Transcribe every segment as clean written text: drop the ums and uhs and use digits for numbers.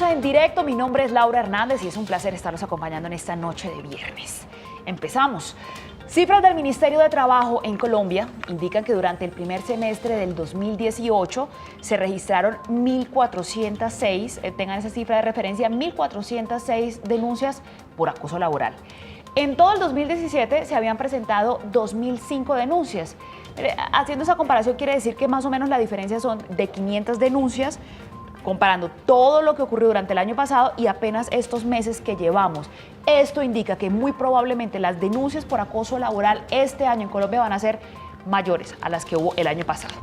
a En Directo, mi nombre es Laura Hernández y es un placer estarlos acompañando en esta noche de viernes. Empezamos. Cifras del Ministerio de Trabajo en Colombia indican que durante el primer semestre del 2018 se registraron 1.406, tengan esa cifra de referencia, 1.406 denuncias por acoso laboral. En todo el 2017 se habían presentado 2.005 denuncias. Haciendo esa comparación quiere decir que más o menos la diferencia son de 500 denuncias, comparando todo lo que ocurrió durante el año pasado y apenas estos meses que llevamos. Esto indica que muy probablemente las denuncias por acoso laboral este año en Colombia van a ser mayores a las que hubo el año pasado.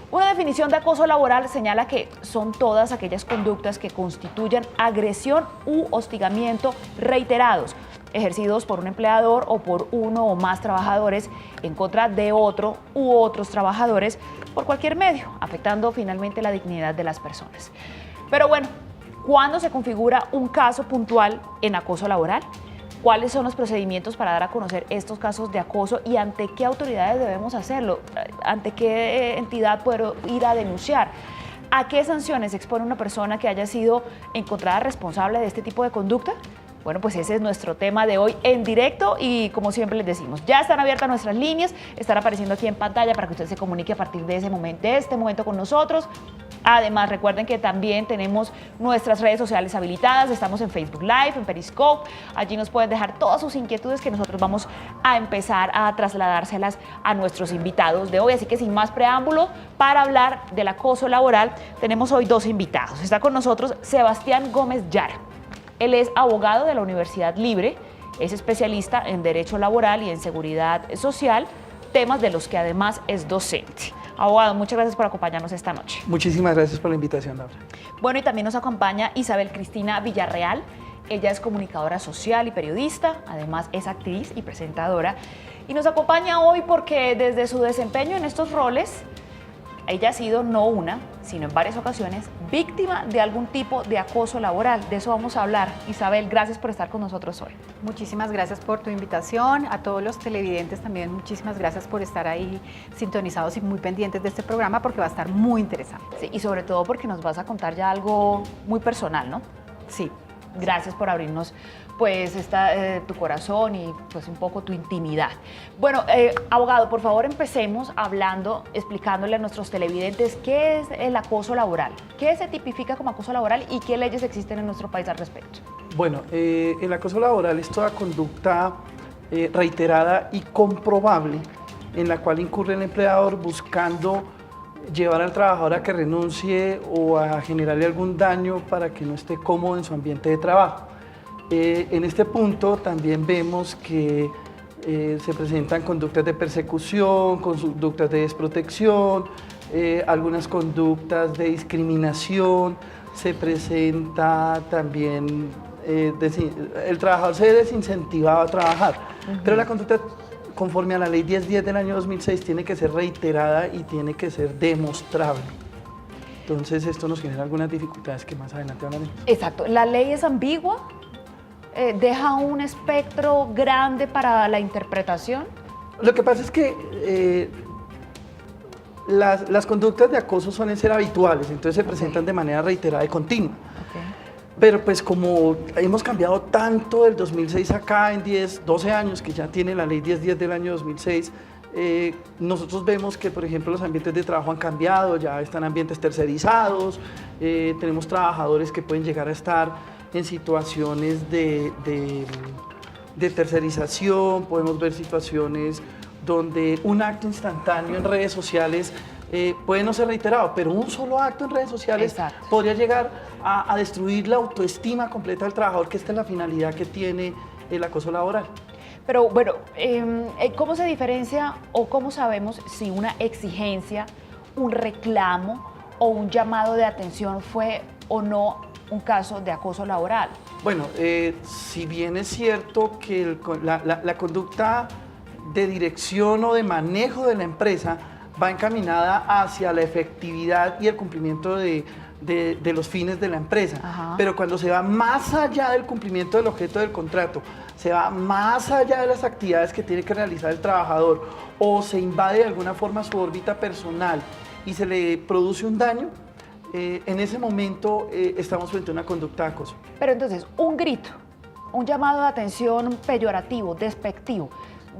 Una definición de acoso laboral señala que son todas aquellas conductas que constituyan agresión u hostigamiento reiterados, ejercidos por un empleador o por uno o más trabajadores en contra de otro u otros trabajadores por cualquier medio, afectando finalmente la dignidad de las personas. Pero bueno, ¿cuándo se configura un caso puntual en acoso laboral? ¿Cuáles son los procedimientos para dar a conocer estos casos de acoso y ante qué autoridades debemos hacerlo? ¿Ante qué entidad puedo ir a denunciar? ¿A qué sanciones expone una persona que haya sido encontrada responsable de este tipo de conducta? Bueno, pues ese es nuestro tema de hoy en directo y como siempre les decimos, ya están abiertas nuestras líneas, están apareciendo aquí en pantalla para que usted se comunique a partir de este momento con nosotros. Además, recuerden que también tenemos nuestras redes sociales habilitadas, estamos en Facebook Live, en Periscope, allí nos pueden dejar todas sus inquietudes que nosotros vamos a empezar a trasladárselas a nuestros invitados de hoy. Así que sin más preámbulo, para hablar del acoso laboral, tenemos hoy dos invitados. Está con nosotros Sebastián Gómez Yara. Él es abogado de la Universidad Libre, es especialista en Derecho Laboral y en Seguridad Social, temas de los que además es docente. Abogado, muchas gracias por acompañarnos esta noche. Muchísimas gracias por la invitación, Laura. Bueno, y también nos acompaña Isabel Cristina Villarreal. Ella es comunicadora social y periodista, además es actriz y presentadora. Y nos acompaña hoy porque desde su desempeño en estos roles, ella ha sido no una, sino en varias ocasiones, víctima de algún tipo de acoso laboral. De eso vamos a hablar. Isabel, gracias por estar con nosotros hoy. Muchísimas gracias por tu invitación. A todos los televidentes también, muchísimas gracias por estar ahí sintonizados y muy pendientes de este programa porque va a estar muy interesante. Sí, y sobre todo porque nos vas a contar ya algo muy personal, ¿no? Sí. Gracias por abrirnos pues tu corazón y pues un poco tu intimidad. Bueno, abogado, por favor empecemos explicándole a nuestros televidentes qué es el acoso laboral, qué se tipifica como acoso laboral y qué leyes existen en nuestro país al respecto. Bueno, el acoso laboral es toda conducta reiterada y comprobable en la cual incurre el empleador buscando llevar al trabajador a que renuncie o a generarle algún daño para que no esté cómodo en su ambiente de trabajo. En este punto también vemos que se presentan conductas de persecución, conductas de desprotección, algunas conductas de discriminación, se presenta también, el trabajador se ve desincentivado a trabajar, pero la conducta conforme a la ley 1010 del año 2006 tiene que ser reiterada y tiene que ser demostrable. Entonces esto nos genera algunas dificultades que más adelante hablaremos. Exacto, la ley es ambigua. ¿Deja un espectro grande para la interpretación? Lo que pasa es que las conductas de acoso suelen ser habituales, entonces se presentan de manera reiterada y continua. Pero pues como hemos cambiado tanto del 2006 acá en 12 años que ya tiene la ley 1010 del año 2006, nosotros vemos que, por ejemplo, los ambientes de trabajo han cambiado, ya están ambientes tercerizados, tenemos trabajadores que pueden llegar a estar en situaciones de tercerización, podemos ver situaciones donde un acto instantáneo en redes sociales puede no ser reiterado, pero un solo acto en redes sociales podría llegar a destruir la autoestima completa del trabajador, que esta es la finalidad que tiene el acoso laboral. Pero bueno, ¿cómo se diferencia o cómo sabemos si una exigencia, un reclamo o un llamado de atención fue o no un caso de acoso laboral? Bueno, si bien es cierto que la conducta de dirección o de manejo de la empresa va encaminada hacia la efectividad y el cumplimiento de los fines de la empresa, pero cuando se va más allá del cumplimiento del objeto del contrato, se va más allá de las actividades que tiene que realizar el trabajador o se invade de alguna forma su órbita personal y se le produce un daño, en ese momento estamos frente a una conducta de acoso. Pero entonces, un grito, un llamado de atención peyorativo, despectivo,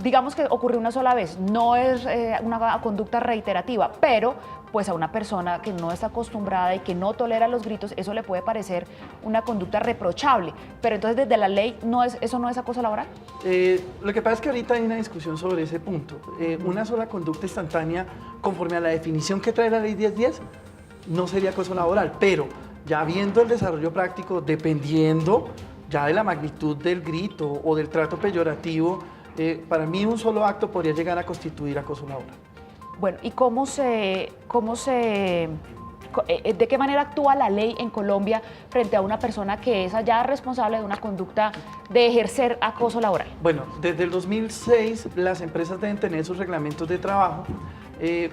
digamos que ocurrió una sola vez, no es una conducta reiterativa, pero pues a una persona que no está acostumbrada y que no tolera los gritos, eso le puede parecer una conducta reprochable. Pero entonces desde la ley, ¿eso no es acoso laboral? Lo que pasa es que ahorita hay una discusión sobre ese punto. Una sola conducta instantánea, conforme a la definición que trae la ley 1010, no sería acoso laboral, pero ya viendo el desarrollo práctico, dependiendo ya de la magnitud del grito o del trato peyorativo, para mí un solo acto podría llegar a constituir acoso laboral. Bueno, ¿y de qué manera actúa la ley en Colombia frente a una persona que es ya responsable de una conducta de ejercer acoso laboral? Bueno, desde el 2006 las empresas deben tener sus reglamentos de trabajo,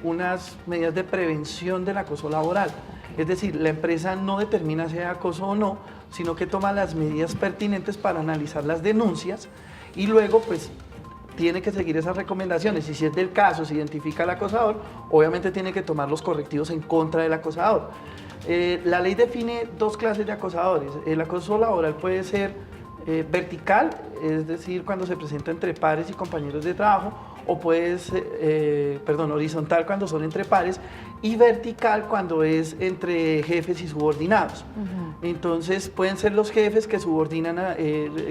unas medidas de prevención del acoso laboral. Es decir, la empresa no determina si hay acoso o no, sino que toma las medidas pertinentes para analizar las denuncias y luego pues tiene que seguir esas recomendaciones y si es del caso, se identifica al acosador, obviamente tiene que tomar los correctivos en contra del acosador. La ley define dos clases de acosadores. El acoso laboral puede ser vertical, es decir, cuando se presenta entre pares y compañeros de trabajo, o puede ser, horizontal cuando son entre pares y vertical cuando es entre jefes y subordinados. Entonces pueden ser los jefes que subordinan,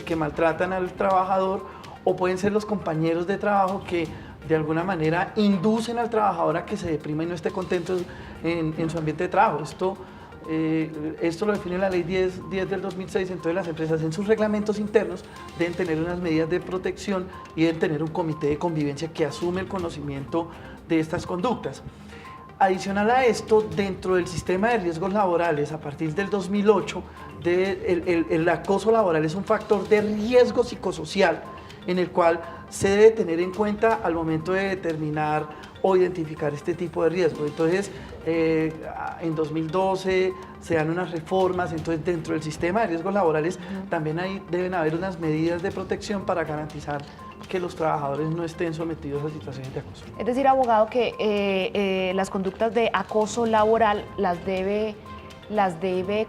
que maltratan al trabajador, o pueden ser los compañeros de trabajo que de alguna manera inducen al trabajador a que se deprima y no esté contento en su ambiente de trabajo. Esto lo define la ley 10 del 2006, entonces las empresas en sus reglamentos internos deben tener unas medidas de protección y deben tener un comité de convivencia que asume el conocimiento de estas conductas. Adicional a esto, dentro del sistema de riesgos laborales, a partir del 2008, el acoso laboral es un factor de riesgo psicosocial en el cual se debe tener en cuenta al momento de determinar o identificar este tipo de riesgo. Entonces, en 2012 se dan unas reformas, entonces dentro del sistema de riesgos laborales también deben haber unas medidas de protección para garantizar que los trabajadores no estén sometidos a situaciones de acoso. Es decir, abogado, que las conductas de acoso laboral las debe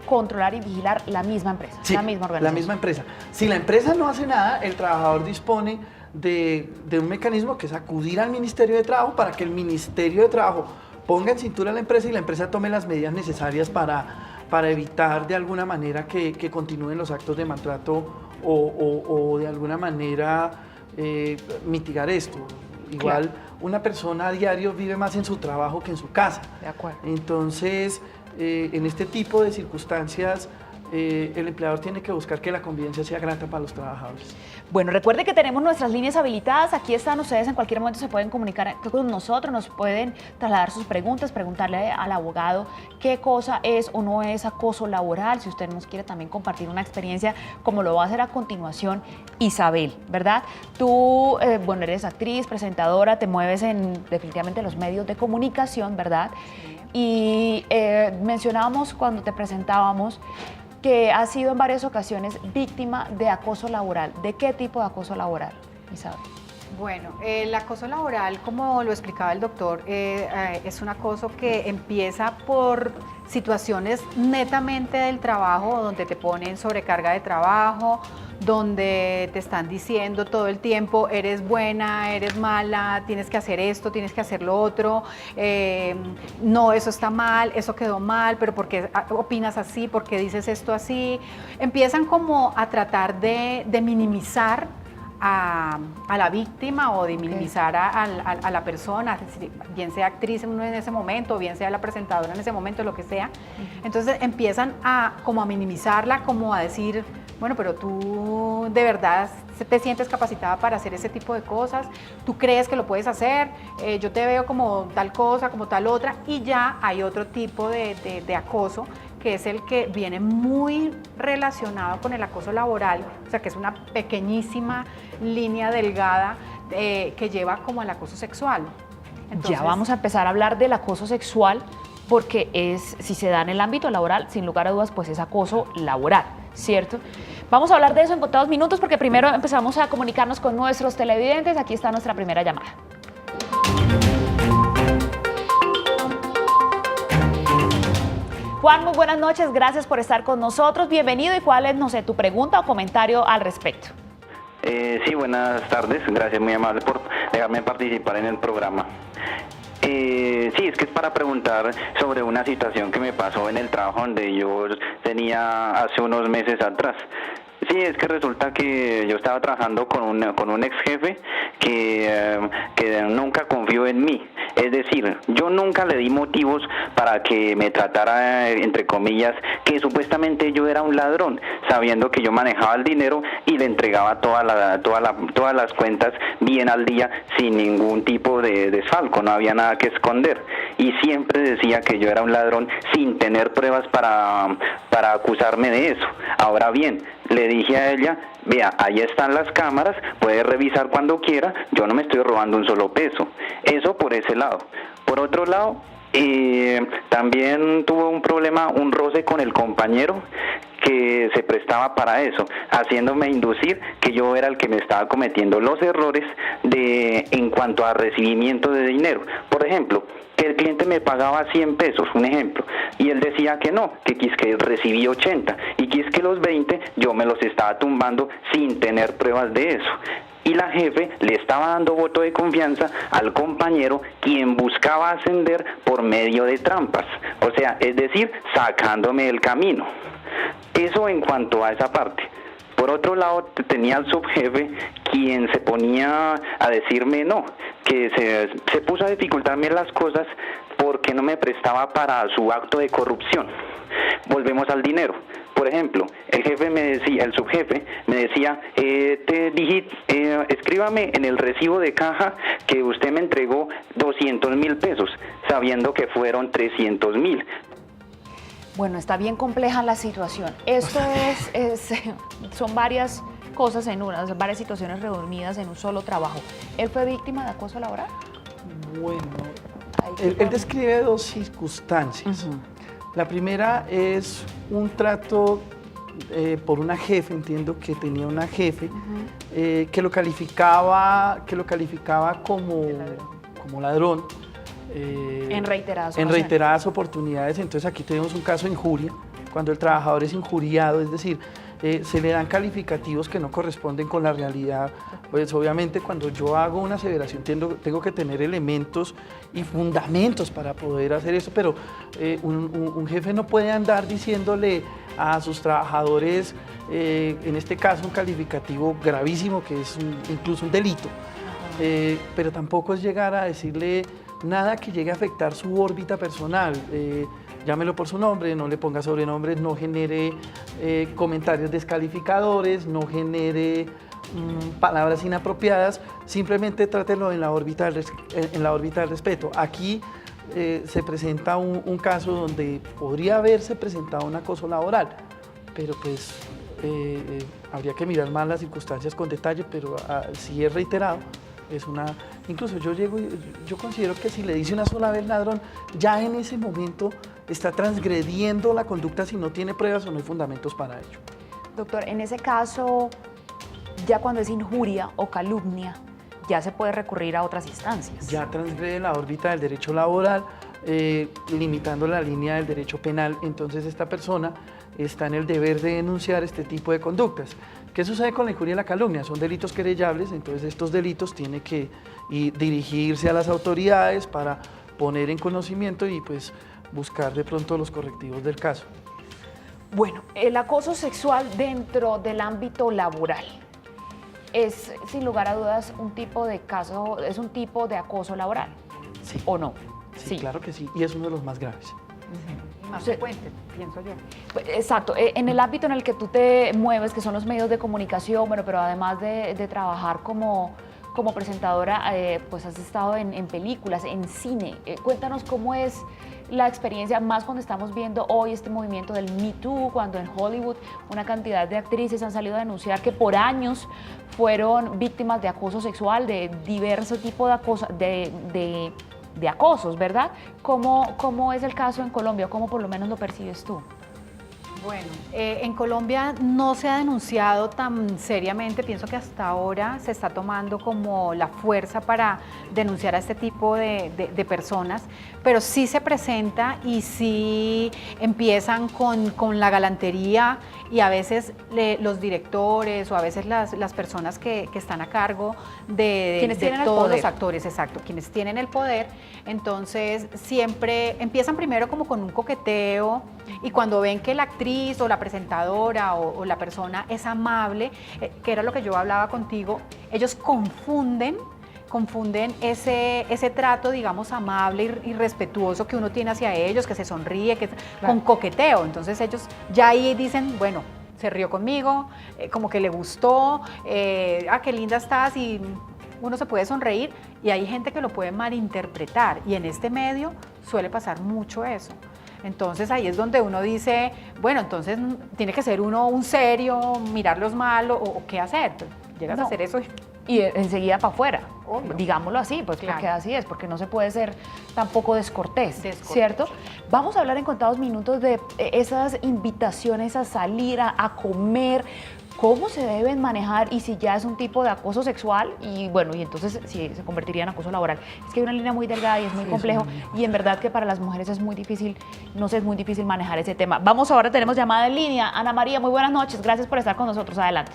controlar y vigilar la misma empresa, sí, la misma organización. La misma empresa. Si la empresa no hace nada, el trabajador dispone de un mecanismo que es acudir al Ministerio de Trabajo para que el Ministerio de Trabajo ponga en cintura a la empresa y la empresa tome las medidas necesarias para evitar de alguna manera que continúen los actos de maltrato o de alguna manera mitigar esto. Igual, claro, una persona a diario vive más en su trabajo que en su casa. De acuerdo. Entonces, en este tipo de circunstancias, el empleador tiene que buscar que la convivencia sea grata para los trabajadores. Bueno, recuerde que tenemos nuestras líneas habilitadas, aquí están ustedes, en cualquier momento se pueden comunicar con nosotros, nos pueden trasladar sus preguntas, preguntarle al abogado qué cosa es o no es acoso laboral, si usted nos quiere también compartir una experiencia, como lo va a hacer a continuación Isabel, ¿verdad? Tú, eres actriz, presentadora, te mueves definitivamente en los medios de comunicación, ¿verdad? Y mencionábamos cuando te presentábamos que has sido en varias ocasiones víctima de acoso laboral. ¿De qué tipo de acoso laboral, Isabel? Bueno, el acoso laboral, como lo explicaba el doctor, es un acoso que empieza por situaciones netamente del trabajo, donde te ponen sobrecarga de trabajo, donde te están diciendo todo el tiempo, eres buena, eres mala, tienes que hacer esto, tienes que hacer lo otro, no, eso está mal, eso quedó mal, pero ¿por qué opinas así? ¿Por qué dices esto así? Empiezan como a tratar de minimizar a la víctima o de minimizar a la persona, bien sea actriz en ese momento, bien sea la presentadora en ese momento, lo que sea. Entonces empiezan como a minimizarla, como a decir, bueno, pero tú de verdad te sientes capacitada para hacer ese tipo de cosas, tú crees que lo puedes hacer, yo te veo como tal cosa, como tal otra, y ya hay otro tipo de acoso, que es el que viene muy relacionado con el acoso laboral, o sea, que es una pequeñísima línea delgada que lleva como al acoso sexual. Entonces, ya vamos a empezar a hablar del acoso sexual, porque si se da en el ámbito laboral, sin lugar a dudas, pues es acoso laboral, ¿cierto? Vamos a hablar de eso en contados minutos, porque primero empezamos a comunicarnos con nuestros televidentes. Aquí está nuestra primera llamada. Juan, muy buenas noches, gracias por estar con nosotros, bienvenido. ¿Y cuál es, no sé, tu pregunta o comentario al respecto? Sí, buenas tardes, gracias, muy amable por dejarme participar en el programa. Sí, es que es para preguntar sobre una situación que me pasó en el trabajo donde yo tenía hace unos meses atrás. Sí, es que resulta que yo estaba trabajando con un ex jefe que nunca confió en mí. Es decir, yo nunca le di motivos para que me tratara, entre comillas, que supuestamente yo era un ladrón, sabiendo que yo manejaba el dinero y le entregaba todas las cuentas bien al día sin ningún tipo de desfalco, no había nada que esconder. Y siempre decía que yo era un ladrón sin tener pruebas para acusarme de eso. Ahora bien, le dije a ella, vea, ahí están las cámaras, puede revisar cuando quiera, yo no me estoy robando un solo peso. Eso por ese lado. Por otro lado, también tuve un problema, un roce con el compañero que se prestaba para eso, haciéndome inducir que yo era el que me estaba cometiendo los errores en cuanto a recibimiento de dinero. Por ejemplo, que el cliente me pagaba 100 pesos, un ejemplo, y él decía que no, que recibí 80, y que los 20 yo me los estaba tumbando sin tener pruebas de eso. Y la jefe le estaba dando voto de confianza al compañero, quien buscaba ascender por medio de trampas, o sea, es decir, sacándome del camino. Eso en cuanto a esa parte. Por otro lado, tenía al subjefe quien se ponía a decirme no, que se puso a dificultarme las cosas porque no me prestaba para su acto de corrupción. Volvemos al dinero. Por ejemplo, el subjefe me decía, escríbame en el recibo de caja que usted me entregó 200.000 pesos, sabiendo que fueron 300.000. Bueno, está bien compleja la situación. Esto son varias cosas en una, varias situaciones reunidas en un solo trabajo. ¿Él fue víctima de acoso laboral? Bueno, él describe dos circunstancias. La primera es un trato por una jefe, entiendo que tenía una jefe que lo calificaba como ladrón. En reiteradas oportunidades. Entonces aquí tenemos un caso de injuria, cuando el trabajador es injuriado, es decir, se le dan calificativos que no corresponden con la realidad. Pues obviamente cuando yo hago una aseveración tengo que tener elementos y fundamentos para poder hacer eso, pero un jefe no puede andar diciéndole a sus trabajadores, en este caso un calificativo gravísimo que es incluso un delito, pero tampoco es llegar a decirle nada que llegue a afectar su órbita personal. Llámelo por su nombre, no le ponga sobrenombres, no genere comentarios descalificadores, no genere palabras inapropiadas, simplemente trátelo en la órbita del respeto. Aquí se presenta un caso donde podría haberse presentado un acoso laboral, pero pues habría que mirar más las circunstancias con detalle, pero si es reiterado, incluso yo considero que si le dice una sola vez ladrón, ya en ese momento está transgrediendo la conducta si no tiene pruebas o no hay fundamentos para ello. Doctor, en ese caso, ya cuando es injuria o calumnia, ya se puede recurrir a otras instancias. Ya transgrede la órbita del derecho laboral, limitando la línea del derecho penal, entonces esta persona está en el deber de denunciar este tipo de conductas. ¿Qué sucede con la injuria y la calumnia? Son delitos querellables, entonces estos delitos tienen que dirigirse a las autoridades para poner en conocimiento y pues buscar de pronto los correctivos del caso. Bueno, el acoso sexual dentro del ámbito laboral es, sin lugar a dudas, un tipo de acoso laboral, Sí. ¿o no? Sí, claro que sí, y es uno de los más graves. Más frecuente, pienso yo. Exacto, en el ámbito en el que tú te mueves, que son los medios de comunicación, bueno, pero además de trabajar como presentadora, pues has estado en películas, en cine. Cuéntanos cómo es la experiencia, más cuando estamos viendo hoy este movimiento del Me Too, cuando en Hollywood una cantidad de actrices han salido a denunciar que por años fueron víctimas de acoso sexual, de diversos tipos de acosos, ¿verdad? ¿Cómo es el caso en Colombia? ¿Cómo por lo menos lo percibes tú? Bueno, en Colombia no se ha denunciado tan seriamente, pienso que hasta ahora se está tomando como la fuerza para denunciar a este tipo de personas, pero sí se presenta y sí empiezan con la galantería y a veces los directores o a veces las personas que están a cargo Quienes tienen el todos poder. los actores, exacto, quienes tienen el poder, entonces siempre empiezan primero como con un coqueteo y cuando ven que la actriz o la presentadora o la persona es amable, que era lo que yo hablaba contigo, ellos confunden ese trato, digamos, amable y respetuoso que uno tiene hacia ellos, que se sonríe, con coqueteo. Entonces ellos ya ahí dicen, bueno, se rió conmigo, como que le gustó, qué linda estás, y uno se puede sonreír, y hay gente que lo puede malinterpretar, y en este medio suele pasar mucho eso. Entonces ahí es donde uno dice, bueno, entonces tiene que ser uno un serio, mirarlos mal o qué hacer. Pues, llegas a hacer eso y enseguida para afuera, Obvio. digámoslo así, pues Claro. porque así es, porque no se puede ser tampoco descortés, ¿cierto? Vamos a hablar en contados minutos de esas invitaciones a salir, a comer, cómo se deben manejar y si ya es un tipo de acoso sexual y bueno, y entonces si se convertiría en acoso laboral. Es que hay una línea muy delgada y es muy complejo y en verdad que para las mujeres es muy difícil, no sé, es muy difícil manejar ese tema. Vamos ahora, tenemos llamada en línea. Ana María, muy buenas noches, gracias por estar con nosotros, adelante.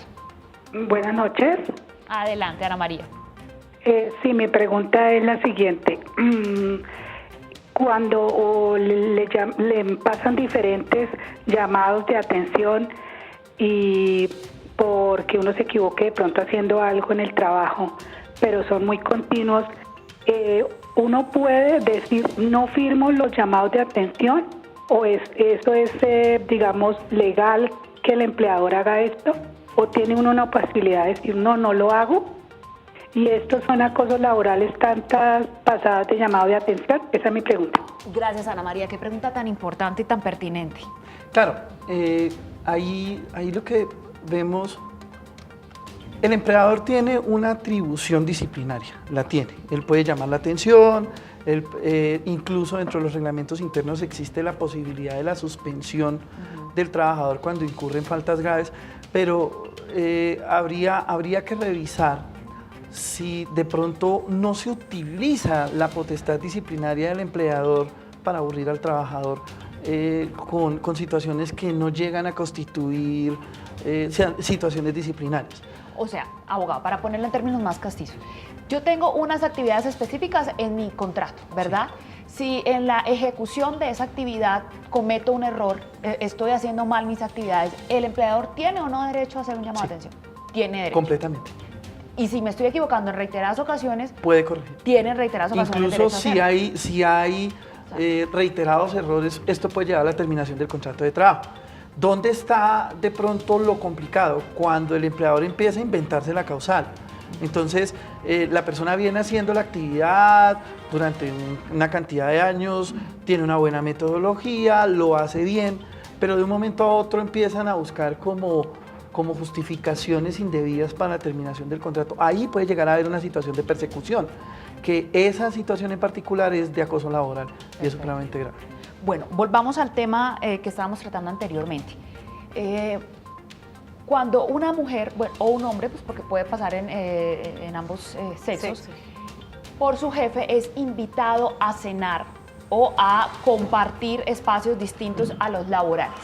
Buenas noches. Adelante, Ana María. Sí, mi pregunta es la siguiente. Cuando le pasan diferentes llamados de atención y porque uno se equivoque de pronto haciendo algo en el trabajo, pero son muy continuos, ¿uno puede decir no firmo los llamados de atención o eso es, digamos, legal que el empleador haga esto? ¿O tiene uno una posibilidad de decir no lo hago? Y estos son acosos laborales, tantas pasadas de llamado de atención. Esa es mi pregunta. Gracias, Ana María. Qué pregunta tan importante y tan pertinente. Claro, ahí lo que vemos, el empleador tiene una atribución disciplinaria, la tiene. Él puede llamar la atención, incluso dentro de los reglamentos internos existe la posibilidad de la suspensión del trabajador cuando incurre en faltas graves, pero habría que revisar si de pronto no se utiliza la potestad disciplinaria del empleador para aburrir al trabajador con situaciones que no llegan a constituir situaciones disciplinarias. O sea, abogado, para ponerlo en términos más castizos, yo tengo unas actividades específicas en mi contrato, ¿verdad? Si en la ejecución de esa actividad cometo un error, estoy haciendo mal mis actividades, ¿el empleador tiene o no derecho a hacer un llamado de atención? Tiene derecho. Completamente. Y si me estoy equivocando en reiteradas ocasiones, puede corregir. Tiene en reiteradas ocasiones Incluso derecho a hacerlo. si hay reiterados errores, esto puede llevar a la terminación del contrato de trabajo. ¿Dónde está de pronto lo complicado? Cuando el empleador empieza a inventarse la causal. Entonces, la persona viene haciendo la actividad durante una cantidad de años, tiene una buena metodología, lo hace bien, pero de un momento a otro empiezan a buscar como justificaciones indebidas para la terminación del contrato. Ahí puede llegar a haber una situación de persecución, que esa situación en particular es de acoso laboral y es supremamente grave. Bueno, volvamos al tema que estábamos tratando anteriormente. Cuando una mujer, bueno, o un hombre, pues porque puede pasar en ambos sexos, por su jefe es invitado a cenar o a compartir espacios distintos a los laborales.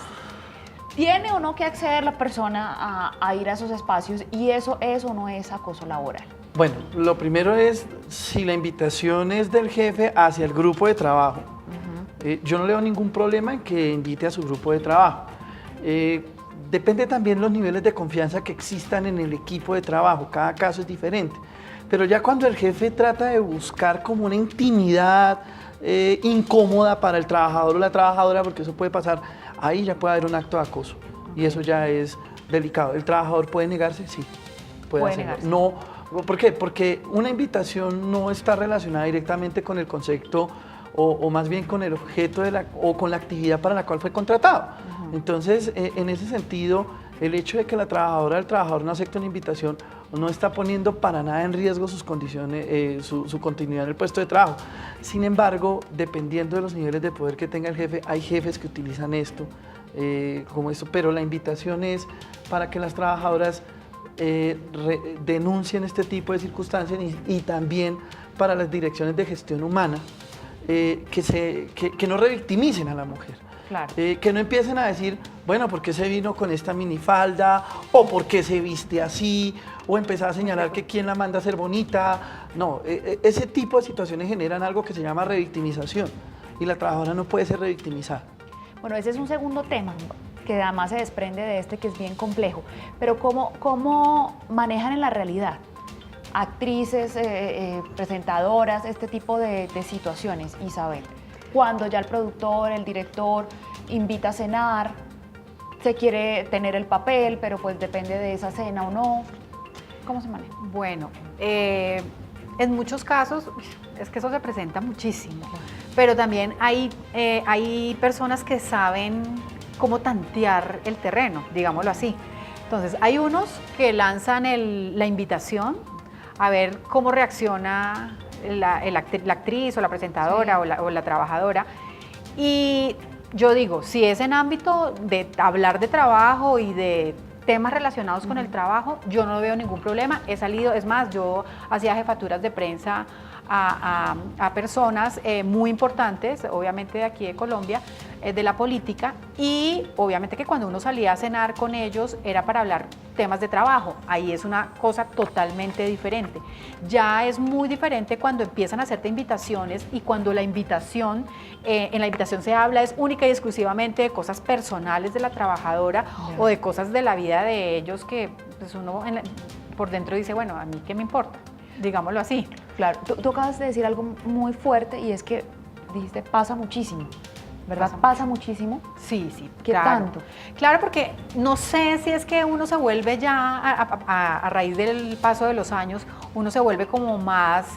¿Tiene o no que acceder la persona a ir a esos espacios y eso es o no es acoso laboral? Bueno, lo primero es si la invitación es del jefe hacia el grupo de trabajo. Yo no le veo ningún problema en que invite a su grupo de trabajo. Depende también los niveles de confianza que existan en el equipo de trabajo, cada caso es diferente. Pero ya cuando el jefe trata de buscar como una intimidad incómoda para el trabajador o la trabajadora, porque eso puede pasar, ahí ya puede haber un acto de acoso y eso ya es delicado. ¿El trabajador puede negarse? Sí, puede hacerlo. Negarse. No, ¿por qué? Porque una invitación no está relacionada directamente con el concepto o más bien con el objeto o con la actividad para la cual fue contratado. Entonces, en ese sentido, el hecho de que la trabajadora o el trabajador no acepte una invitación no está poniendo para nada en riesgo sus condiciones, su continuidad en el puesto de trabajo. Sin embargo, dependiendo de los niveles de poder que tenga el jefe, hay jefes que utilizan esto como esto, pero la invitación es para que las trabajadoras denuncien este tipo de circunstancias y también para las direcciones de gestión humana que no revictimicen a la mujer. Claro. Que no empiecen a decir, bueno, ¿por qué se vino con esta minifalda? ¿O por qué se viste así? O empezar a señalar que quién la manda a ser bonita. No, ese tipo de situaciones generan algo que se llama revictimización y la trabajadora no puede ser revictimizada. Bueno, ese es un segundo tema que además se desprende de este, que es bien complejo. Pero ¿cómo manejan en la realidad actrices, presentadoras, este tipo de situaciones, Isabel? Cuando ya el productor, el director invita a cenar, se quiere tener el papel, pero pues depende de esa cena o no. ¿Cómo se maneja? Bueno, en muchos casos, es que eso se presenta muchísimo, pero también hay personas que saben cómo tantear el terreno, digámoslo así. Entonces, hay unos que lanzan la invitación a ver cómo reacciona la actriz o la presentadora, sí, o la trabajadora. Y yo digo, si es en ámbito de hablar de trabajo y de temas relacionados con el trabajo, yo no veo ningún problema. He salido, es más, yo hacía jefaturas de prensa a personas muy importantes, obviamente de aquí de Colombia, de la política, y obviamente que cuando uno salía a cenar con ellos era para hablar temas de trabajo. Ahí es una cosa totalmente diferente. Ya es muy diferente cuando empiezan a hacerte invitaciones y cuando la invitación, en la invitación se habla es única y exclusivamente de cosas personales de la trabajadora, o de cosas de la vida de ellos que pues uno por dentro dice, bueno, a mí qué me importa, digámoslo así. Claro, tú acabas de decir algo muy fuerte y es que dijiste pasa muchísimo, ¿verdad? Pasa muchísimo. Sí, sí. ¿Qué claro. tanto? Claro, porque no sé si es que uno se vuelve ya, a raíz del paso de los años, uno se vuelve como más,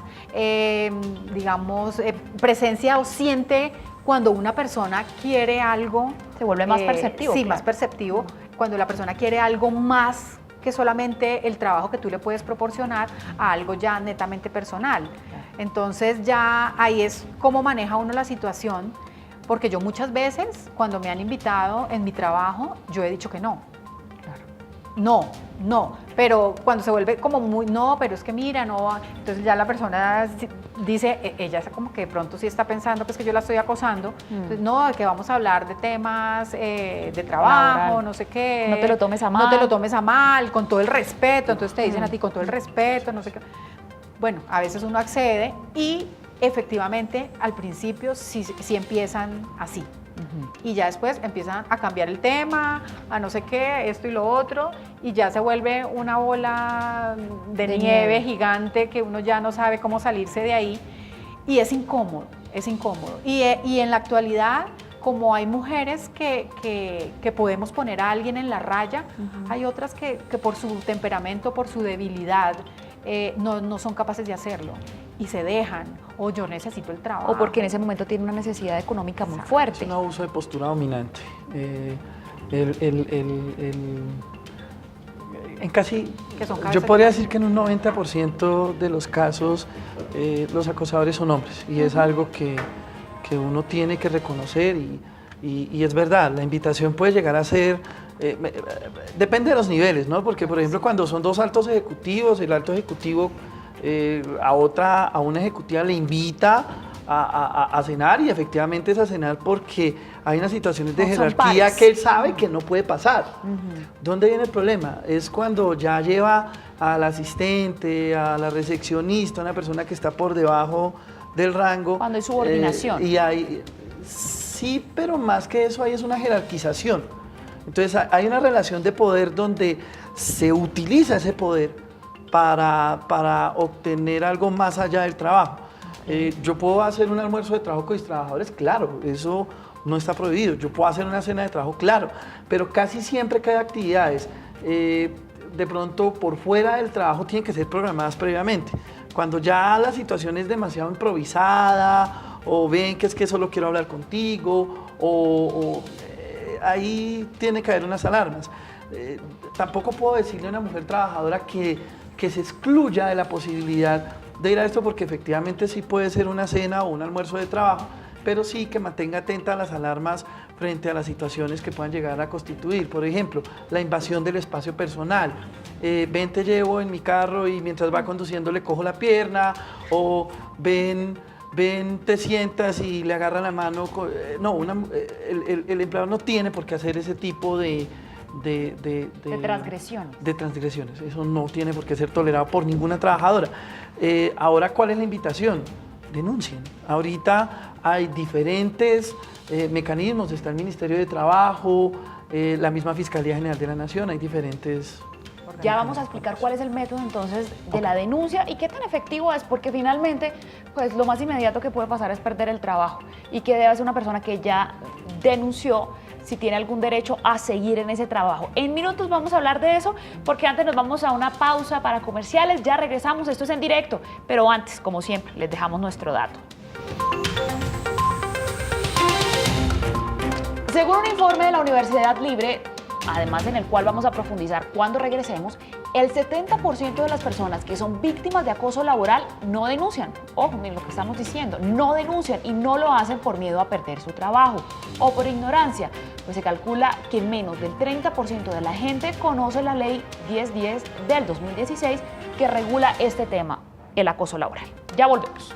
digamos, presencia o siente cuando una persona quiere algo. Se vuelve más perceptivo. Sí, claro. más perceptivo. Cuando la persona quiere algo más que solamente el trabajo que tú le puedes proporcionar a algo ya netamente personal. Entonces ya ahí es cómo maneja uno la situación, porque yo muchas veces cuando me han invitado en mi trabajo, yo he dicho que no. No, pero cuando se vuelve como muy, no, pero es que mira, no, entonces ya la persona dice, ella como que de pronto sí está pensando pues que yo la estoy acosando, entonces, no, que vamos a hablar de temas de trabajo, laboral, no sé qué. No te lo tomes a mal. No te lo tomes a mal, con todo el respeto, entonces te dicen a ti con todo el respeto, no sé qué. Bueno, a veces uno accede y efectivamente al principio sí empiezan así. Y ya después empiezan a cambiar el tema, a no sé qué, esto y lo otro, y ya se vuelve una bola de nieve gigante que uno ya no sabe cómo salirse de ahí, y es incómodo, es incómodo. Y en la actualidad, como hay mujeres que podemos poner a alguien en la raya, hay otras que por su temperamento, por su debilidad, no son capaces de hacerlo y se dejan, o yo necesito el trabajo. O porque en ese momento tiene una necesidad económica muy fuerte. Es un abuso de postura dominante. En casi, yo podría decir que en un 90% de los casos los acosadores son hombres, y es algo que uno tiene que reconocer, y es verdad, la invitación puede llegar a ser, depende de los niveles, ¿no? Porque por ejemplo cuando son dos altos ejecutivos, el alto ejecutivo a una ejecutiva le invita a cenar, y efectivamente es a cenar porque hay unas situaciones de jerarquía que él sabe que no puede pasar. ¿Dónde viene el problema? Es cuando ya lleva al asistente, a la recepcionista, una persona que está por debajo del rango. Cuando hay subordinación. Sí, pero más que eso, ahí es una jerarquización. Entonces hay una relación de poder donde se utiliza ese poder para obtener algo más allá del trabajo. Yo puedo hacer un almuerzo de trabajo con mis trabajadores, claro, eso no está prohibido. Yo puedo hacer una cena de trabajo, claro, pero casi siempre que hay actividades, de pronto por fuera del trabajo tienen que ser programadas previamente. Cuando ya la situación es demasiado improvisada, o ven que es que solo quiero hablar contigo, ahí tiene que haber unas alarmas. Tampoco puedo decirle a una mujer trabajadora que se excluya de la posibilidad de ir a esto, porque efectivamente sí puede ser una cena o un almuerzo de trabajo, pero sí que mantenga atenta a las alarmas frente a las situaciones que puedan llegar a constituir. Por ejemplo, la invasión del espacio personal. Ven, te llevo en mi carro y mientras va conduciendo le cojo la pierna, o ven, te sientas y le agarra la mano. No, el empleador no tiene por qué hacer ese tipo de transgresiones. De transgresiones. Eso no tiene por qué ser tolerado por ninguna trabajadora. Ahora, ¿cuál es la invitación? Denuncien. Ahorita hay diferentes mecanismos. Está el Ministerio de Trabajo, la misma Fiscalía General de la Nación, hay diferentes... Ya vamos a explicar cuál es el método entonces de la denuncia y qué tan efectivo es, porque finalmente pues lo más inmediato que puede pasar es perder el trabajo, y que debe ser una persona que ya denunció si tiene algún derecho a seguir en ese trabajo. En minutos vamos a hablar de eso, porque antes nos vamos a una pausa para comerciales, ya regresamos, esto es En Directo, pero antes, como siempre, les dejamos nuestro dato. Según un informe de la Universidad Libre, además en el cual vamos a profundizar cuando regresemos, el 70% de las personas que son víctimas de acoso laboral no denuncian. Ojo, miren lo que estamos diciendo, no denuncian, y no lo hacen por miedo a perder su trabajo o por ignorancia, pues se calcula que menos del 30% de la gente conoce la ley 1010 del 2016 que regula este tema, el acoso laboral. Ya volvemos.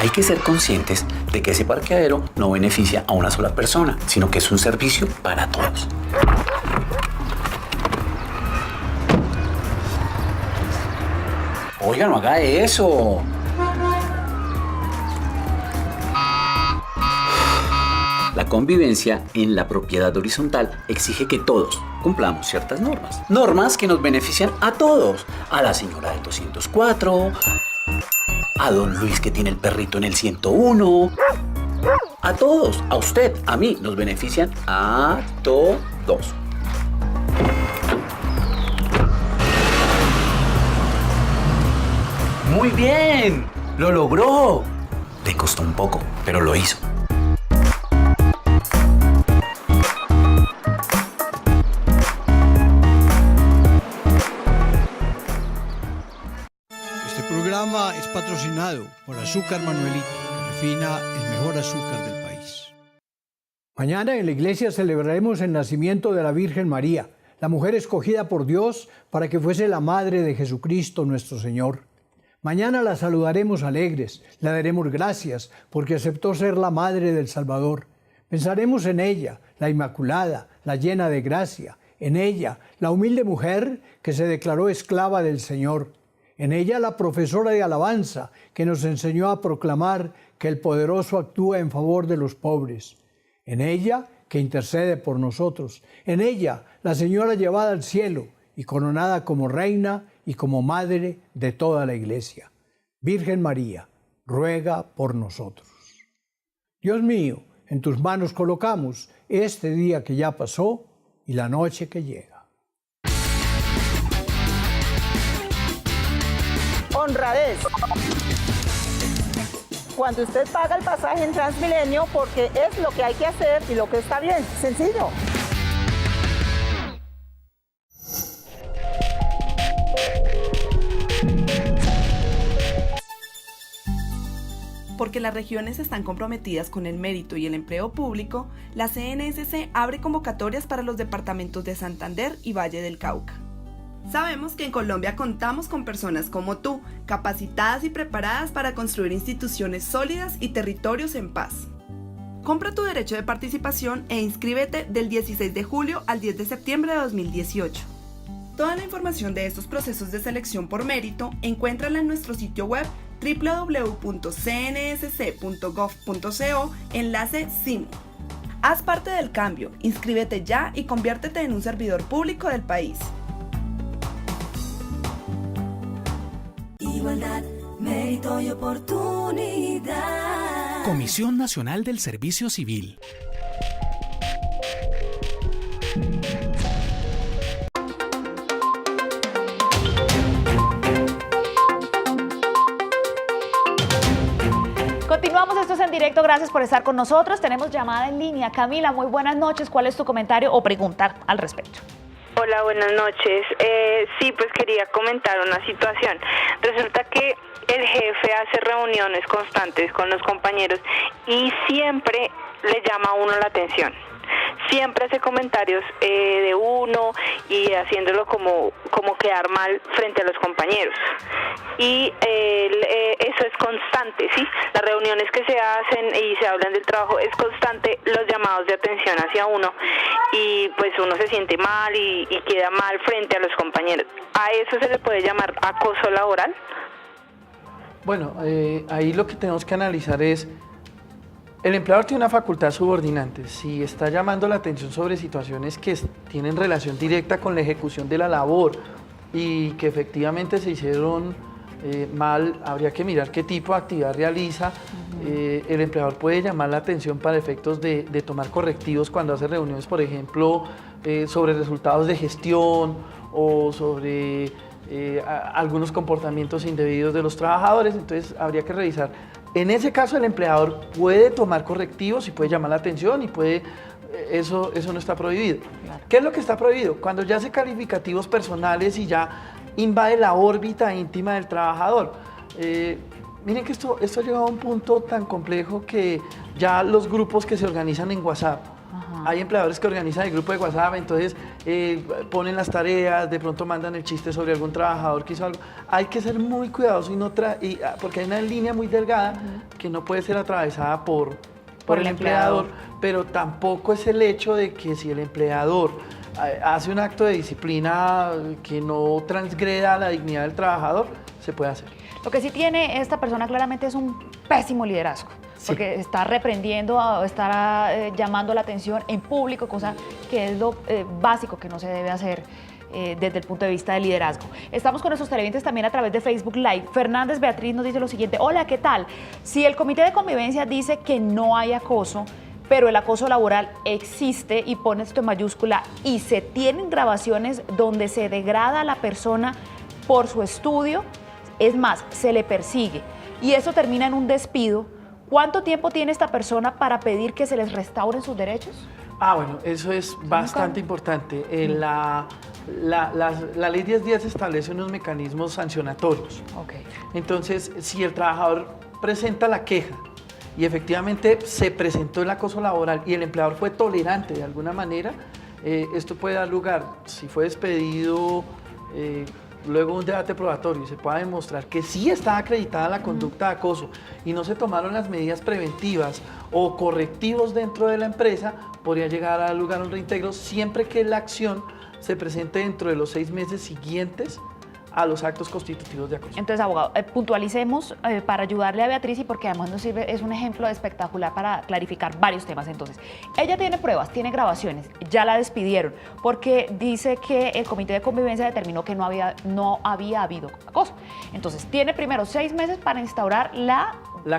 Hay que ser conscientes de que ese parqueadero no beneficia a una sola persona, sino que es un servicio para todos. Oiga, no haga eso. La convivencia en la propiedad horizontal exige que todos cumplamos ciertas normas. Normas que nos benefician a todos. A la señora del 204, a don Luis que tiene el perrito en el 101, a todos, a usted, a mí, nos benefician a todos. Muy bien, lo logró. Le costó un poco, pero lo hizo. Es patrocinado por Azúcar Manuelito, que refina el mejor azúcar del país. Mañana en la iglesia celebraremos el nacimiento de la Virgen María, la mujer escogida por Dios para que fuese la madre de Jesucristo nuestro Señor. Mañana la saludaremos alegres, le daremos gracias porque aceptó ser la madre del Salvador. Pensaremos en ella, la Inmaculada, la llena de gracia, en ella, la humilde mujer que se declaró esclava del Señor. En ella la profesora de alabanza que nos enseñó a proclamar que el poderoso actúa en favor de los pobres. En ella que intercede por nosotros. En ella la señora llevada al cielo y coronada como reina y como madre de toda la iglesia. Virgen María, ruega por nosotros. Dios mío, en tus manos colocamos este día que ya pasó y la noche que llega. Honradez. Cuando usted paga el pasaje en Transmilenio, porque es lo que hay que hacer y lo que está bien, sencillo. Porque las regiones están comprometidas con el mérito y el empleo público, la CNSC abre convocatorias para los departamentos de Santander y Valle del Cauca. Sabemos que en Colombia contamos con personas como tú, capacitadas y preparadas para construir instituciones sólidas y territorios en paz. Compra tu derecho de participación e inscríbete del 16 de julio al 10 de septiembre de 2018. Toda la información de estos procesos de selección por mérito encuéntrala en nuestro sitio web www.cnsc.gov.co, enlace SIMU. Haz parte del cambio, inscríbete ya y conviértete en un servidor público del país. Igualdad, mérito y oportunidad. Comisión Nacional del Servicio Civil. directo, gracias por estar con nosotros. Tenemos llamada en línea. Camila, muy buenas noches. ¿Cuál es tu comentario o pregunta al respecto? Hola, buenas noches. Sí, pues quería comentar una situación. Resulta que el jefe hace reuniones constantes con los compañeros y siempre le llama a uno la atención. Siempre hace comentarios de uno y haciéndolo como quedar mal frente a los compañeros. Y eso es constante, ¿sí? Las reuniones que se hacen y se hablan del trabajo es constante, los llamados de atención hacia uno. Y pues uno se siente mal y queda mal frente a los compañeros. ¿A eso se le puede llamar acoso laboral? Bueno, ahí lo que tenemos que analizar es, el empleador tiene una facultad subordinante. Si está llamando la atención sobre situaciones que tienen relación directa con la ejecución de la labor y que efectivamente se hicieron mal, habría que mirar qué tipo de actividad realiza. El empleador puede llamar la atención para efectos de tomar correctivos cuando hace reuniones, por ejemplo, sobre resultados de gestión o sobre algunos comportaminos indebidos de los trabajadores. Entonces habría que revisar. En ese caso el empleador puede tomar correctivos y puede llamar la atención y puede, eso no está prohibido. Claro. ¿Qué es lo que está prohibido? Cuando ya hace calificativos personales y ya invade la órbita íntima del trabajador. Miren que esto ha llegado a un punto tan complejo que ya los grupos que se organizan en WhatsApp, hay empleadores que organizan el grupo de WhatsApp, entonces ponen las tareas, de pronto mandan el chiste sobre algún trabajador que hizo algo. Hay que ser muy cuidadosos porque hay una línea muy delgada que no puede ser atravesada por el empleador, pero tampoco es el hecho de que si el empleador hace un acto de disciplina que no transgreda la dignidad del trabajador, se puede hacer. Lo que sí tiene esta persona claramente es un pésimo liderazgo. Sí. Porque está reprendiendo, está llamando la atención en público, cosa que es lo básico que no se debe hacer desde el punto de vista del liderazgo. Estamos con nuestros televidentes también a través de Facebook Live. Fernández Beatriz nos dice lo siguiente: hola, ¿qué tal? Si el Comité de Convivencia dice que no hay acoso, pero el acoso laboral existe, y pone esto en mayúscula, y se tienen grabaciones donde se degrada a la persona por su estudio, es más, se le persigue, y eso termina en un despido, ¿cuánto tiempo tiene esta persona para pedir que se les restauren sus derechos? Bueno, eso es bastante importante. La ley 1010 establece unos mecanismos sancionatorios. Okay. Entonces, si el trabajador presenta la queja y efectivamente se presentó el acoso laboral y el empleador fue tolerante de alguna manera, esto puede dar lugar, si fue despedido, luego un debate probatorio y se pueda demostrar que sí está acreditada la conducta de acoso y no se tomaron las medidas preventivas o correctivos dentro de la empresa, podría llegar a dar lugar a un reintegro siempre que la acción se presente dentro de los 6 meses siguientes a los actos constitutivos de acoso. Entonces, abogado, puntualicemos para ayudarle a Beatriz, y porque además nos sirve, es un ejemplo espectacular para clarificar varios temas. Entonces, ella tiene pruebas, tiene grabaciones, ya la despidieron, porque dice que el Comité de Convivencia determinó que no había habido acoso. Entonces, tiene primero 6 meses para instaurar la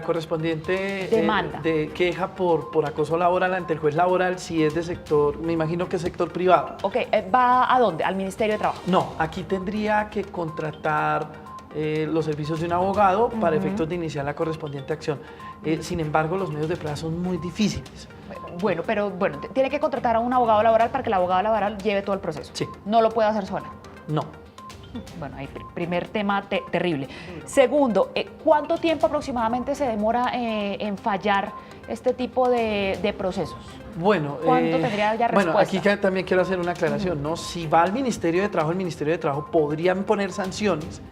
correspondiente demanda de queja por acoso laboral ante el juez laboral, si es de sector, me imagino que es sector privado. Ok, ¿va a dónde? ¿Al Ministerio de Trabajo? No, aquí tendría que contratar los servicios de un abogado para efectos de iniciar la correspondiente acción. Sin embargo, los medios de prueba son muy difíciles. Bueno, pero tiene que contratar a un abogado laboral para que el abogado laboral lleve todo el proceso. Sí. No lo puede hacer sola. No. Bueno, ahí primer tema terrible. Segundo, ¿cuánto tiempo aproximadamente se demora en fallar este tipo de procesos? Bueno, ¿cuánto tendría ya respuesta? Bueno, aquí también quiero hacer una aclaración, ¿no? Si va al Ministerio de Trabajo, el Ministerio de Trabajo podría poner sanciones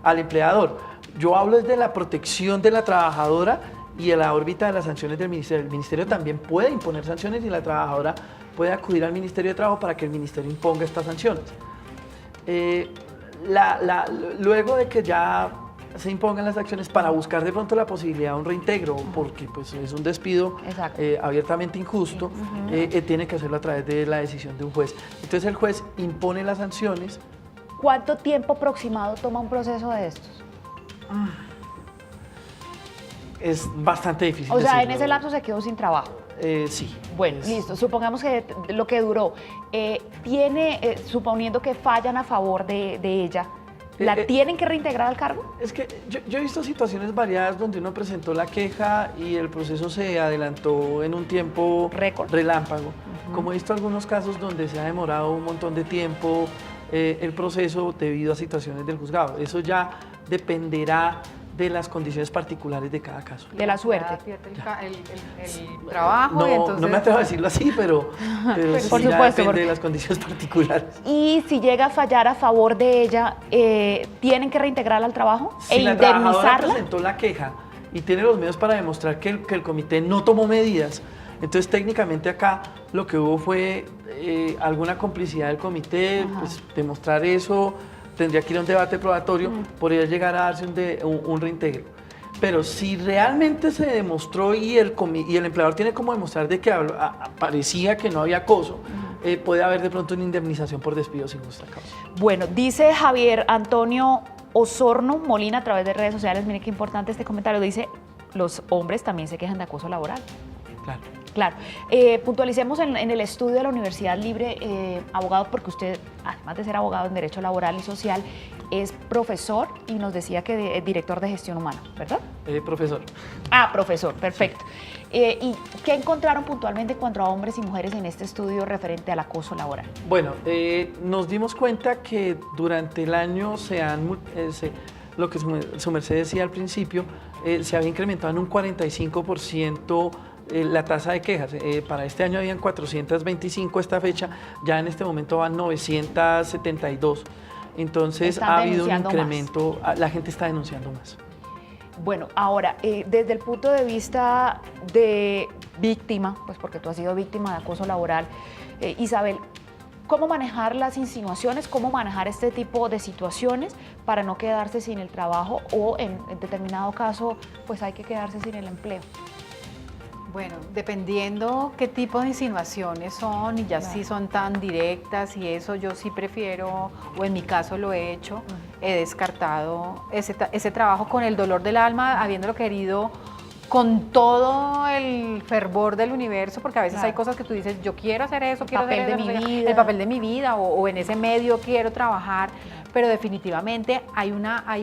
al empleador. Yo hablo desde la protección de la trabajadora y de la órbita de las sanciones del Ministerio. El Ministerio también puede imponer sanciones y la trabajadora puede acudir al Ministerio de Trabajo para que el Ministerio imponga estas sanciones. Luego de que ya se impongan las acciones para buscar de pronto la posibilidad de un reintegro, porque pues, es un despido abiertamente injusto, tiene que hacerlo a través de la decisión de un juez. Entonces el juez impone las sanciones. ¿Cuánto tiempo aproximado toma un proceso de estos? Es bastante difícil. O sea, en ese lapso se quedó sin trabajo. Sí. Bueno, listo. Supongamos que lo que duró, suponiendo que fallan a favor de ella, ¿La tienen que reintegrar al cargo? Es que yo he visto situaciones variadas donde uno presentó la queja y el proceso se adelantó en un tiempo relámpago. Como he visto algunos casos donde se ha demorado un montón de tiempo el proceso debido a situaciones del juzgado. Eso ya dependerá de las condiciones particulares de cada caso. De la suerte. El trabajo. Y entonces... No me atrevo a decirlo así, pero por sí, supuesto, ya depende porque... de las condiciones particulares. Y si llega a fallar a favor de ella, ¿tienen que reintegrarla al trabajo Si la trabajadora presentó la queja y tiene los medios para demostrar que el comité no tomó medidas, entonces técnicamente acá lo que hubo fue alguna complicidad del comité, pues demostrar eso, tendría que ir a un debate probatorio, podría llegar a darse un reintegro. Pero si realmente se demostró y el empleador tiene como demostrar de que parecía que no había acoso, puede haber de pronto una indemnización por despido sin justa causa. Bueno, dice Javier Antonio Osorno Molina a través de redes sociales, mire qué importante este comentario, dice, los hombres también se quejan de acoso laboral. Claro. Claro. Puntualicemos en el estudio de la Universidad Libre, abogado, porque usted, además de ser abogado en Derecho Laboral y Social, es profesor y nos decía que es director de gestión humana, ¿verdad? Profesor. Ah, profesor, perfecto. ¿Y qué encontraron puntualmente en cuanto a hombres y mujeres en este estudio referente al acoso laboral? Bueno, nos dimos cuenta que durante el año lo que su merced decía al principio, se había incrementado en un 45% la tasa de quejas. Para este año habían 425, esta fecha ya en este momento van 972. Entonces ha habido un incremento, la gente está denunciando más. Bueno, ahora, desde el punto de vista de víctima, pues porque tú has sido víctima de acoso laboral, Isabel, ¿cómo manejar las insinuaciones, cómo manejar este tipo de situaciones para no quedarse sin el trabajo o en determinado caso, pues hay que quedarse sin el empleo? Bueno, dependiendo qué tipo de insinuaciones son y ya si son tan directas y eso, yo sí prefiero, o en mi caso lo he hecho, he descartado ese trabajo con el dolor del alma, habiéndolo querido con todo el fervor del universo, porque a veces hay cosas que tú dices, yo quiero hacer eso, quiero hacer el papel de mi vida o en ese medio quiero trabajar, pero definitivamente hay una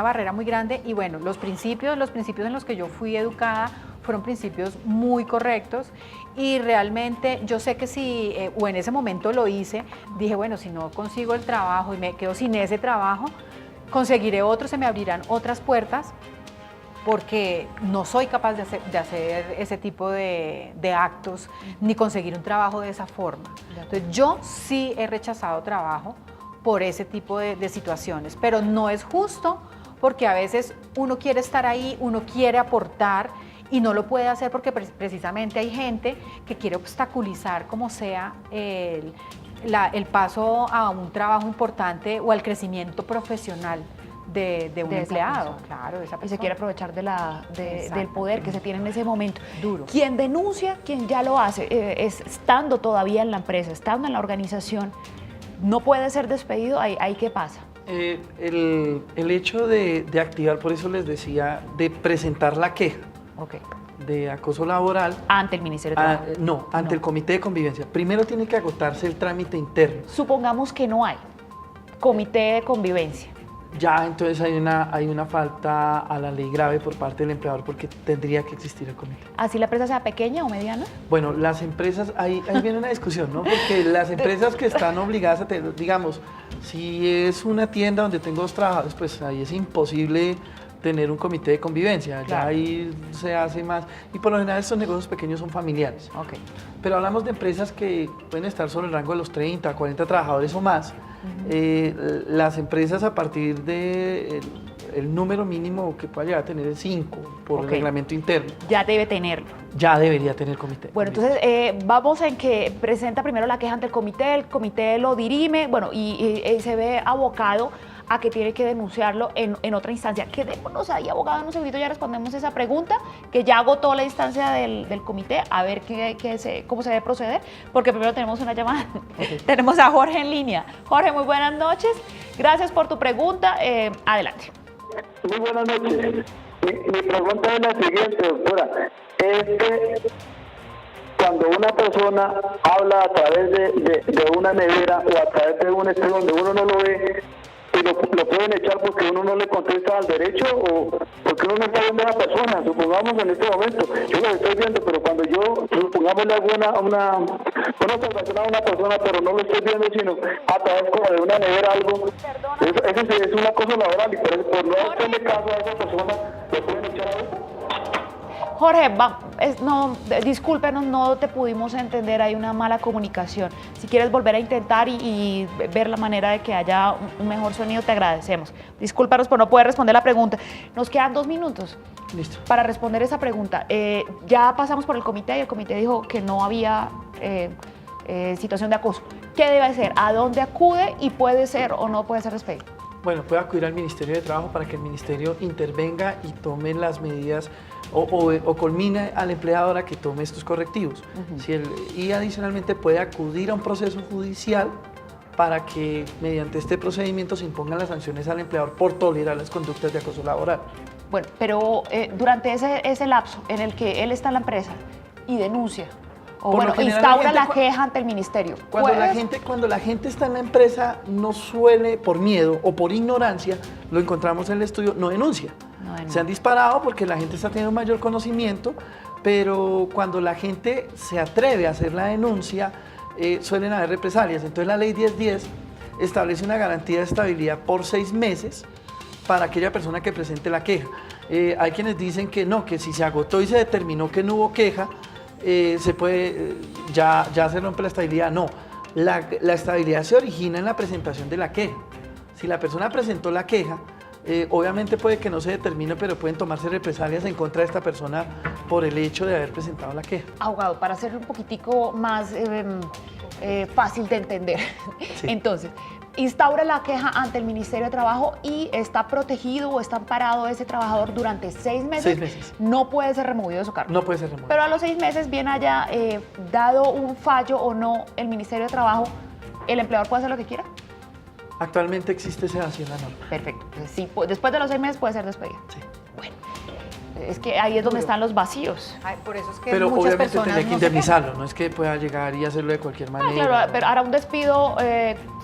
barrera muy grande y bueno, los principios en los que yo fui educada fueron principios muy correctos y realmente yo sé que si, o en ese momento lo hice, dije, bueno, si no consigo el trabajo y me quedo sin ese trabajo, conseguiré otro, se me abrirán otras puertas, porque no soy capaz de hacer ese tipo de actos, ni conseguir un trabajo de esa forma. Entonces yo sí he rechazado trabajo por ese tipo de situaciones, pero no es justo porque a veces uno quiere estar ahí, uno quiere aportar, y no lo puede hacer porque precisamente hay gente que quiere obstaculizar como sea el paso a un trabajo importante o al crecimiento profesional de un empleado. Claro, de esa persona. Y se quiere aprovechar del poder que se tiene en ese momento. Duro. Quien denuncia, quien ya lo hace, estando todavía en la empresa, estando en la organización, no puede ser despedido. ¿Ahí qué pasa? El hecho de activar, por eso les decía, de presentar la queja, de acoso laboral. ¿Ante el Ministerio de Trabajo? No, ante el Comité de Convivencia. Primero tiene que agotarse el trámite interno. Supongamos que no hay Comité de Convivencia. Ya entonces hay una falta a la ley grave por parte del empleador porque tendría que existir el comité. ¿Así la empresa sea pequeña o mediana? Bueno, las empresas, ahí viene una discusión, ¿no? Porque las empresas que están obligadas a tener, digamos, si es una tienda donde tengo 2 trabajadores, pues ahí es imposible tener un comité de convivencia, claro. Ya ahí se hace más, y por lo general estos negocios pequeños son familiares. Okay. Pero hablamos de empresas que pueden estar sobre el rango de los 30, 40 trabajadores o más. Las empresas a partir de el número mínimo que pueda llegar a tener es 5 por el reglamento interno. Ya debe tenerlo. Ya debería tener comité. Bueno, entonces vamos en que presenta primero la queja ante el comité lo dirime, bueno, y se ve abocado a que tiene que denunciarlo en otra instancia. Quedémonos ahí, abogado, un segundito, ya respondemos esa pregunta, que ya agotó la instancia del comité, a ver cómo se debe proceder, porque primero tenemos una llamada. Okay. Tenemos a Jorge en línea. Jorge, muy buenas noches, gracias por tu pregunta, adelante. Muy buenas noches. Mi pregunta es la siguiente, doctora. Es que cuando una persona habla a través de una nevera o a través de un espejo donde uno no lo ve, y pueden echar porque uno no le contesta al derecho o porque uno no está viendo a la persona. Supongamos en este momento, yo lo estoy viendo, pero cuando yo, supongamos, le hago una observación a una persona, pero no lo estoy viendo, sino a través como de una nevera algo, eso sí es un acoso laboral y por no hacerle caso a esa persona, le pueden echar a uno. Jorge, discúlpenos, no te pudimos entender, hay una mala comunicación. Si quieres volver a intentar y ver la manera de que haya un mejor sonido, te agradecemos. Discúlpanos por no poder responder la pregunta. Nos quedan 2 minutos. Listo. Para responder esa pregunta. Ya pasamos por el comité y el comité dijo que no había situación de acoso. ¿Qué debe hacer? ¿A dónde acude? ¿Y puede ser o no puede ser despedido? Bueno, puede acudir al Ministerio de Trabajo para que el Ministerio intervenga y tome las medidas o culmine al empleador a que tome estos correctivos. Y adicionalmente puede acudir a un proceso judicial para que mediante este procedimiento se impongan las sanciones al empleador por tolerar las conductas de acoso laboral. Bueno, pero durante ese lapso en el que él está en la empresa y denuncia, o bueno, instaura la queja ante el ministerio. Cuando la gente está en la empresa, no suele, por miedo o por ignorancia, lo encontramos en el estudio, no denuncia. Se han disparado porque la gente está teniendo mayor conocimiento, pero cuando la gente se atreve a hacer la denuncia, suelen haber represalias. Entonces la ley 1010 establece una garantía de estabilidad por 6 meses para aquella persona que presente la queja. Hay quienes dicen que no, que si se agotó y se determinó que no hubo queja, se puede, ya se rompe la estabilidad. No, la estabilidad se origina en la presentación de la queja. Si la persona presentó la queja, obviamente puede que no se determine, pero pueden tomarse represalias en contra de esta persona por el hecho de haber presentado la queja. Abogado, para hacerlo un poquitico más fácil de entender, sí. Entonces, instaura la queja ante el Ministerio de Trabajo y está protegido o está amparado ese trabajador durante 6 meses. 6 meses. No puede ser removido de su cargo. No puede ser removido. Pero a los 6 meses, bien haya dado un fallo o no el Ministerio de Trabajo, ¿el empleador puede hacer lo que quiera? Actualmente existe esa sanción en la norma. Perfecto. Entonces, sí, después de los 6 meses puede ser despedido. Sí. Bueno, es que ahí es donde están los vacíos. Ay, por eso es que pero muchas obviamente personas tendría que indemnizarlo, no es que pueda llegar y hacerlo de cualquier manera. Claro, pero hará un despido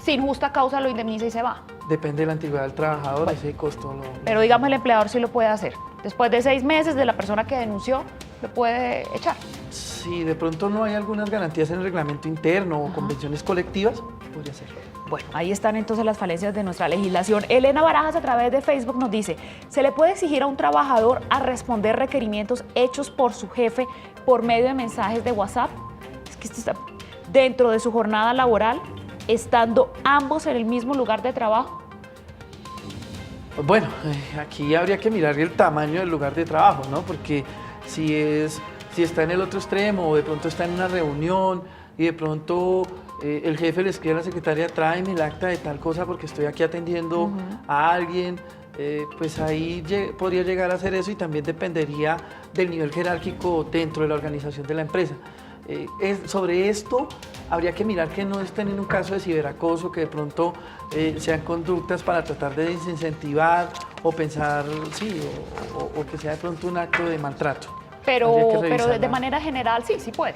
sin justa causa, lo indemniza y se va. Depende de la antigüedad del trabajador, bueno, ese costo. Pero digamos el empleador sí lo puede hacer. Después de 6 meses de la persona que denunció, lo puede echar. Si de pronto no hay algunas garantías en el reglamento interno o convenciones colectivas, podría ser. Bueno, ahí están entonces las falencias de nuestra legislación. Elena Barajas a través de Facebook nos dice, ¿se le puede exigir a un trabajador a responder requerimientos hechos por su jefe por medio de mensajes de WhatsApp? Es que esto está dentro de su jornada laboral, estando ambos en el mismo lugar de trabajo. Bueno, aquí habría que mirar el tamaño del lugar de trabajo, ¿no? Porque si está en el otro extremo o de pronto está en una reunión y de pronto el jefe le escribe a la secretaria, tráeme el acta de tal cosa porque estoy aquí atendiendo a alguien, pues ahí podría llegar a hacer eso y también dependería del nivel jerárquico dentro de la organización de la empresa. Sobre esto habría que mirar que no estén en un caso de ciberacoso, que de pronto sean conductas para tratar de desincentivar o pensar, sí, o que sea de pronto un acto de maltrato. Pero de manera general sí puede.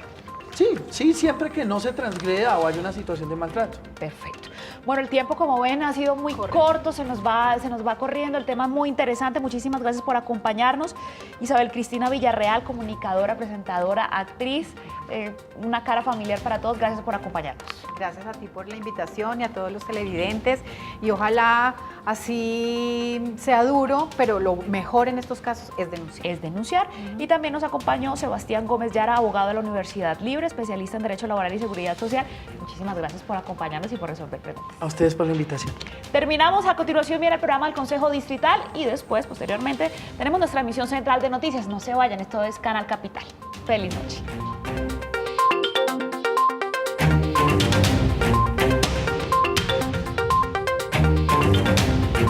Sí, siempre que no se transgreda o haya una situación de maltrato. Perfecto. Bueno, el tiempo, como ven, ha sido muy corto, se nos va corriendo, el tema es muy interesante. Muchísimas gracias por acompañarnos. Isabel Cristina Villarreal, comunicadora, presentadora, actriz, una cara familiar para todos. Gracias por acompañarnos. Gracias a ti por la invitación y a todos los televidentes. Y ojalá así sea duro, pero lo mejor en estos casos es denunciar. Es denunciar. Y también nos acompañó Sebastián Gómez Yara, abogado de la Universidad Libre, especialista en Derecho Laboral y Seguridad Social. Muchísimas gracias por acompañarnos y por resolver preguntas. A ustedes por la invitación. Terminamos. A continuación viene el programa del Consejo Distrital y después, posteriormente, tenemos nuestra emisión central de noticias. No se vayan, esto es Canal Capital. Feliz noche.